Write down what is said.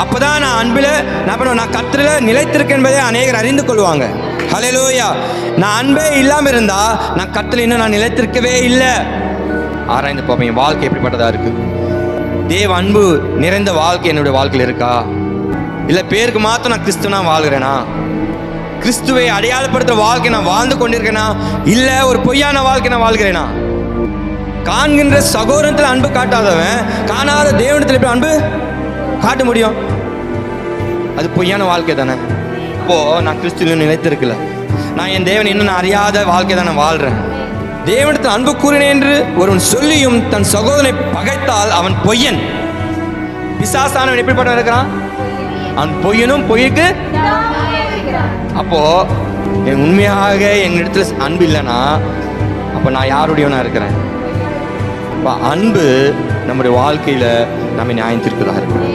அப்பதான் நான் அன்பில் நான் கர்த்தரில் நிலைத்திருக்கேன் என்பதை அநேகர் அறிந்து கொள்வாங்க. ஹல்லேலூயா. நான் அன்பே இல்லாமல் இருந்தா நான் கர்த்தரில் இன்னும் நான் நிலைத்திருக்கவே இல்லை. ஆராய்ந்து பார்ப்பேன், என் வாழ்க்கை எப்படிப்பட்டதா இருக்கு. தேவ அன்பு நிறைந்த வாழ்க்கை என்னுடைய வாழ்க்கையில் இருக்கா? இல்லை பேருக்கு மாத்திரம் நான் கிறிஸ்துவனா வாழ்கிறேனா? கிறிஸ்துவை அடையாளப்படுத்துகிற வாழ்க்கை நான் வாழ்ந்து கொண்டிருக்கேனா? இல்லை ஒரு பொய்யான வாழ்க்கை நான் வாழ்கிறேனா? காண்கின்ற சகோதரத்தில் அன்பு காட்டாதவன் காணாத தேவனிடத்தில் எப்படி அன்பு காட்ட முடியும்? அது பொய்யான வாழ்க்கை தானே. அப்போ நான் கிறிஸ்துவிலும் நிலைத்திருக்கல. நான் என் தேவன் இன்னும் நான் அறியாத வாழ்க்கை தான் நான் வாழ்றேன். தேவனிடத்தில் அன்பு கூறினேன் என்று ஒருவன் சொல்லியும் தன் சகோதரனை பகைத்தால் அவன் பொய்யன். பிசாசானவன் எப்படிப்பட்டவன் இருக்கிறான்? அவன் பொய்யனும் பொய்யுக்கு. அப்போ என் உண்மையாக என்னிடத்துல அன்பு இல்லைன்னா அப்போ நான் யாருடையவனா இருக்கிறேன்? அப்போ அன்பு நம்முடைய வாழ்க்கையில நம்ம நியாயம் தீர்க்கிறதா இருக்கிறோம்.